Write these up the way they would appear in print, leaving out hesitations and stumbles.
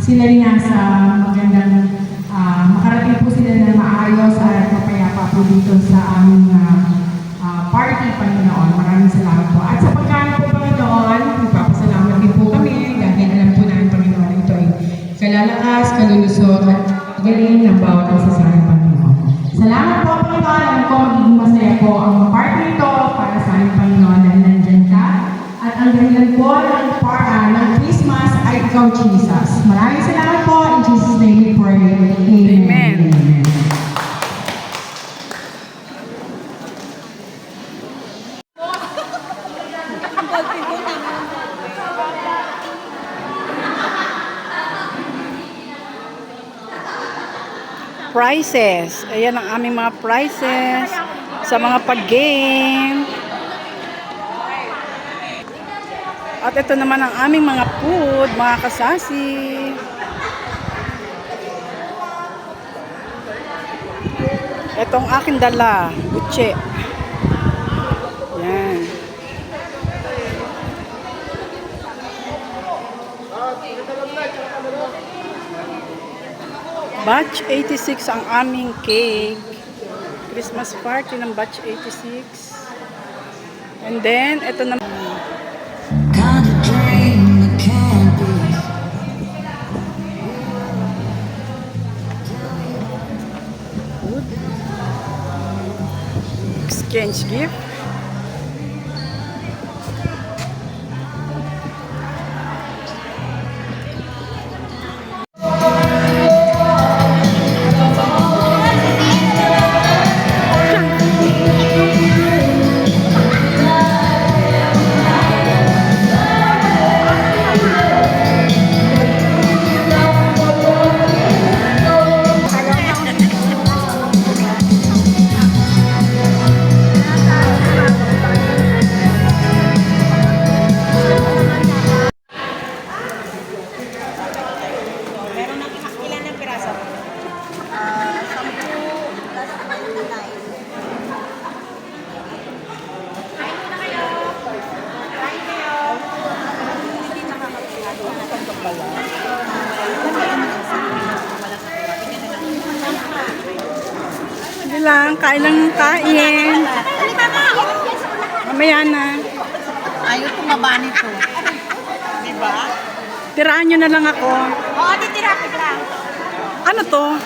sila rin nasa magandang makarating po sila na maayos at mapayapa po dito sa aming party, Panginoon. Maraming salamat po. At sa pagkaan po, Panginoon, magpapasalamat din po kami dahil alam po namin, Panginoon, ito ay kalalakas, kalulusog at galing ng bawat isa sa aming Panginoon. Salamat po, Panginoon. Alam ko magiging masaya po ang party ito para sa aming Panginoon dahil nandyan ka. At ang dahilan po ng Christmas ay ikaw, Jesus. Maraming salamat po. In Jesus' name we pray. Amen. Amen. Prizes. Ayan ang aming mga prizes sa mga pag-game. At ito naman ang aming mga food, mga kasasi. Itong aking dala, butche. Yan. Batch 86 ang aming cake. Christmas party ng Batch 86. And then, ito naman. Exchange gift. Hindi lang, kain lang kain. Mamaya na. Ayaw tumaba nito. Diba? Tirahan nyo na lang ako. Oo, titira. Ano to?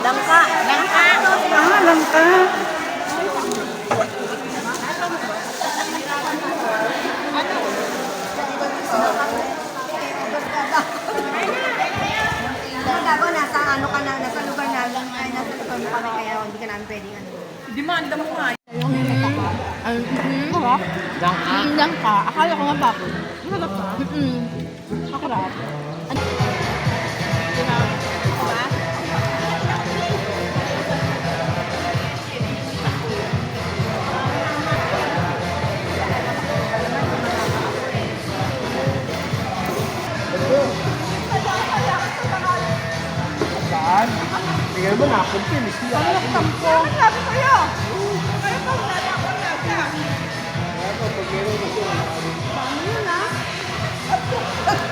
Langka. Langka. Ah, langka. Gago, nasa ano ka na, nasa lugar namin, ay nasa lugar mo kami, kaya hindi ka namin pwedeng ano. Demanda mo nga. Langka. Akala ko nga baboy. Masarap ka? Makurap. Saan? Tingnan mo na, continuous niya. Ano sabi sa'yo?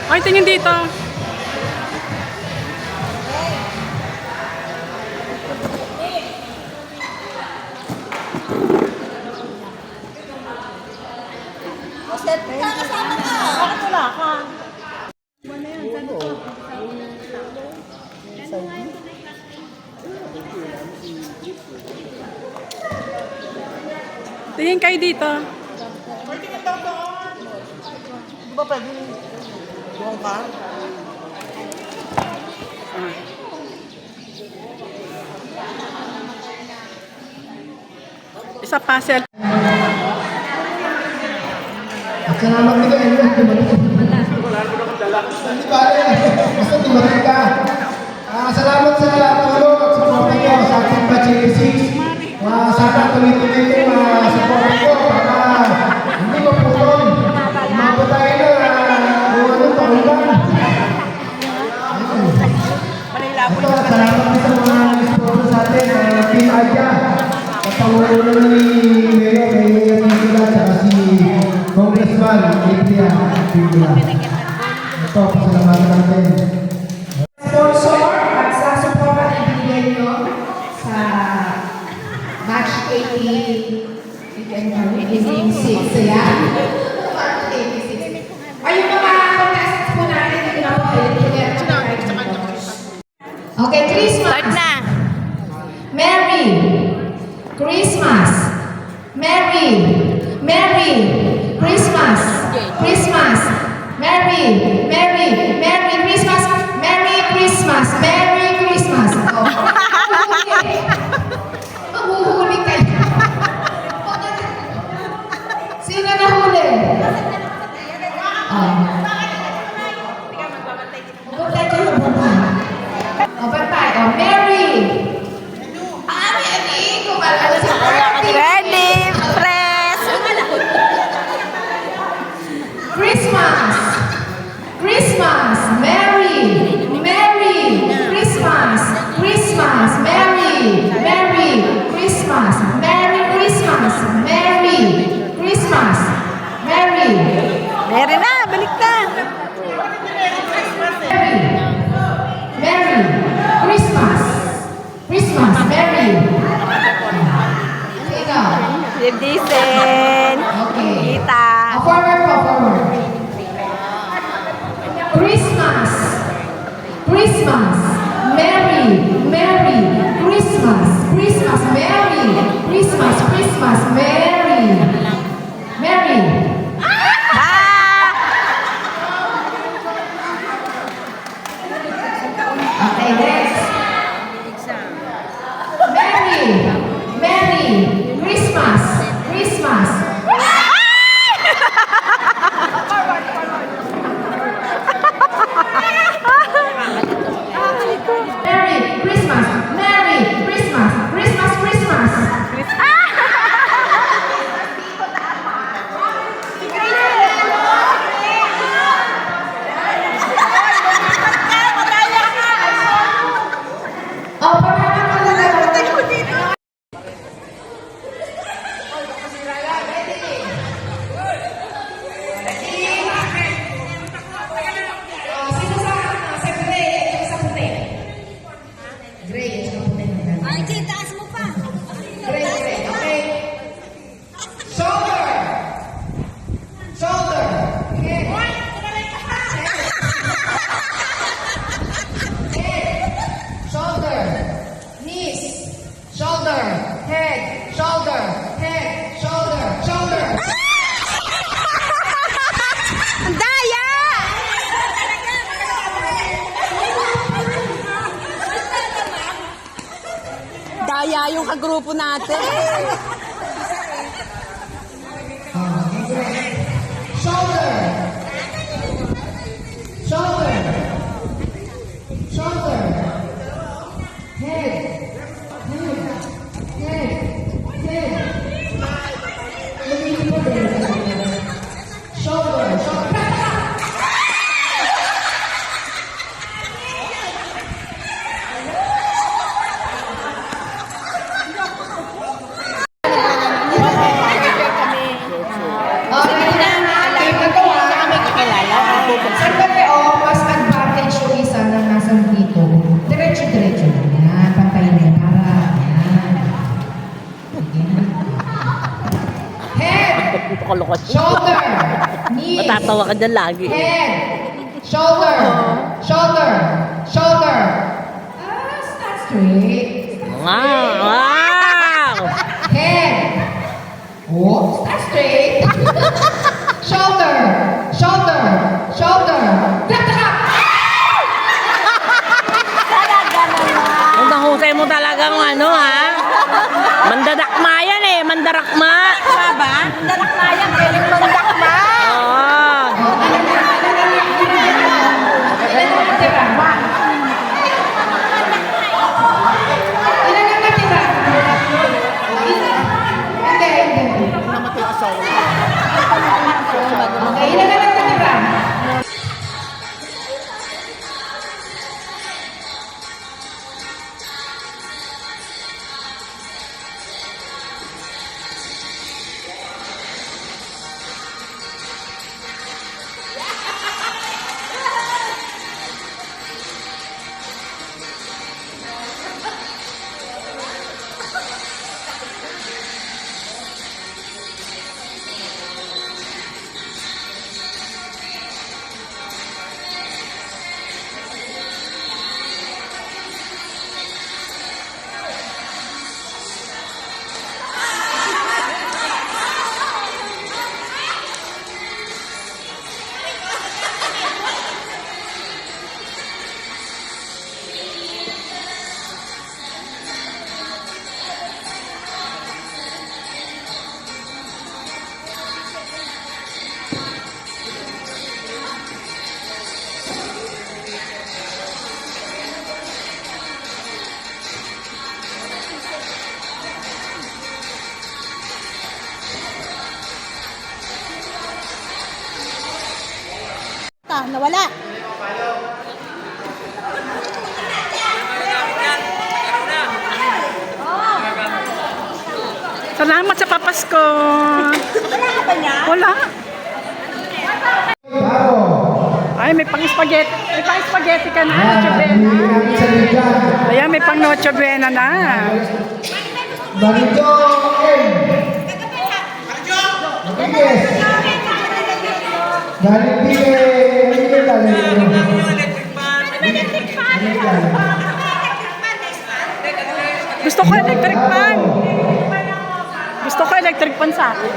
Ay, tingin dito. Kakasama ka. Bakit wala ka? Tingin kayo dito. Di ba pwede doon ka? Isa puzzle. Salamat nila inyo, tumating. Hindi ba basta tumating ka. Salamat sa tulong at support niyo sa ating Batch 86. Sana tuloy-tuloy yung support ko para hindi maputol. Umabot tayo na kung anong taon lang. Ito, salamat din sa mga sponsor sa atin, Team Aja, kapangunan ni Mayor Pigula at si Congressman Adrian Pigula. Ito, pasalamatan natin. Sponsor at sa support na ibigay nyo sa match 86. Ayan. Match 86. Ay, yung mga contestants po natin, hindi na po kayo. Okay, Christmas. Start na. Merry Christmas. Merry Christmas. Christmas. Merry Christmas. Merry Christmas. Merry Christmas. Oh. Mahuhuli kayo. Sino nahuli? Oh. Bantay kayo, bantay. Oh, bantay. Oh, Merry. Merry. Kumalala sa party. Ready, press. Christmas, Merry Christmas, Merry Christmas, Merry Christmas, Merry Meron na, balik na. Merry Christmas, Merry. Ikaw. Liv Dicen. Okay. Kita. Forward. Christmas, Merry Christmas, Merry Christmas, Merry. Okay, next. Merry Christmas. Merry Christmas. Oh, Ay, taas mo pa. Great. Okay. Shoulder. Head. Shoulder. Knees. Shoulder. Head. Shoulder. Daya! Daya yung kagrupo natin. Shoulder. Head. Shoulder. Siyempre, mas advantage yung isa na nasa dito. Diretso lang. Yan, pantayin yan. Para, yan. Head. Shoulder. Knees. Matatawa ka dyan lagi. Head. Shoulder. Stand straight. Wow! Head. Oh, stand straight. Shoulder. Tap. Ang nahusay mo talagang ano ha? Mandadakma yan eh, mandarakma. Ba? Mandadakma yan, galing mandakma. Oo. Ilan ang natira? Hindi. Okay, ilan ang natira? Salamat sa papasko. Wala ka ba niya? Wala. Taro. Ay, may pang-spaghetti. May pang-spaghetti ka na. Yan, Noche Buena. nabili namin sa Ligan. Ayan, may pang Noche Buena na. Barito M. Matigas. Galing din eh. Gusto ko electric fan. Gusto ko electric fan sa akin.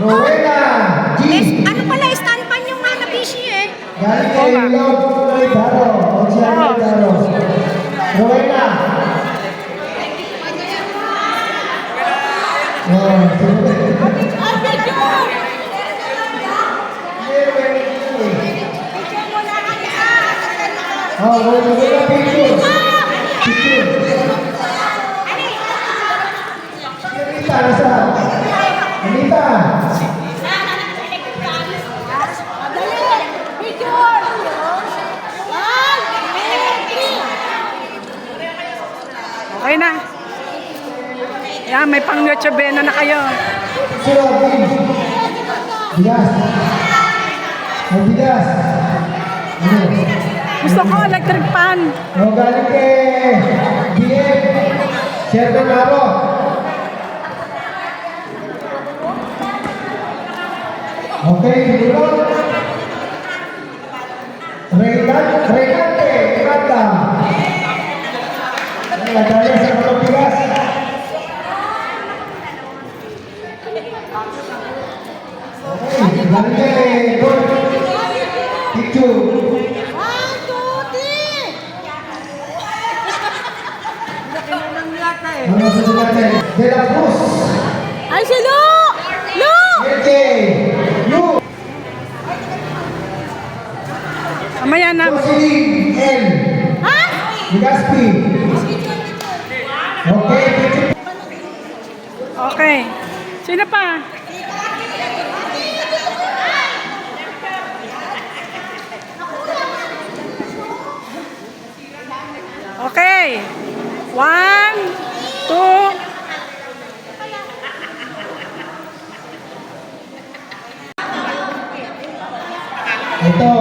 Rowena G. Ano pala, stand pan yung nabisi eh. Galing kay Lord Daro. Ochiano Daro. Rowena. Oh, Rowena picture. Picture. Anita, nasa? Anita. Okay na. Ayan, may pang Noche Buena na kayo. Sino, Bin? Bigas. May bigas. Ano? Gusto ko electric fan. Oh, galing kay BM. Sherman Maro. Okay, siguro. Reynante, Miranda. Nagdala sa mga bigas. Okay, galing kay Gold. Picture. Ano sa natin? De La Cruz. Ay, si Lu! Lu! LJ. Lu. Mamaya na. Jocelyn L. Ha? Ligaspi. Okay, picture. Okay. Sino pa? Okay. 1, 2. Ito.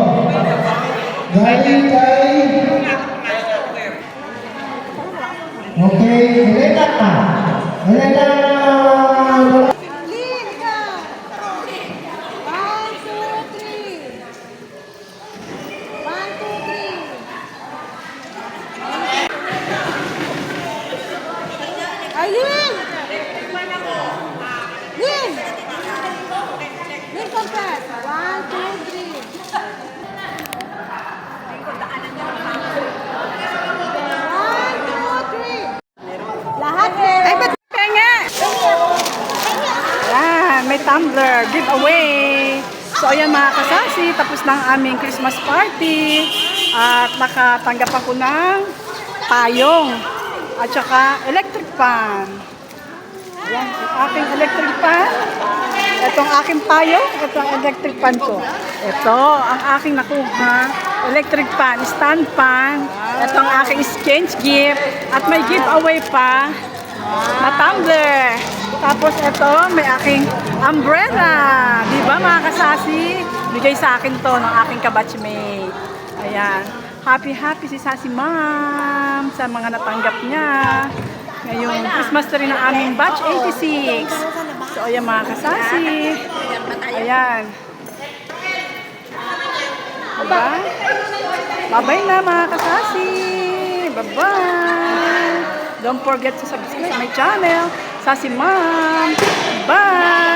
Galing kay... Okay, Elena. Elena. Aileen! Lin! Lin, compress. 1, 2, 3. Lahat eh. Ay, ba't penge? Ayan, may tumbler. Giveaway. So, ayan mga kasasi. Tapos na ang aming Christmas party. At nakatanggap ako ng payong. At saka electric fan. Ayan, ang aking electric fan. Itong aking payong. Ito ang electric fan ko. Ito ang aking nakuha. Electric fan, stand fan. Ito ang aking exchange gift. At may giveaway pa na tumbler. Tapos ito, may aking umbrella. Diba mga kasasi? Bigay sa akin to ng aking kabatchmate. Ayan. Happy si Sassy Ma'am sa mga natanggap niya. Ngayong Christmas tree ng aming batch 86. So ayan mga kasasi. Ayan. Diba? Bye-bye na mga kasasi. Bye-bye. Don't forget to subscribe my channel, Sassy Ma'am. Bye!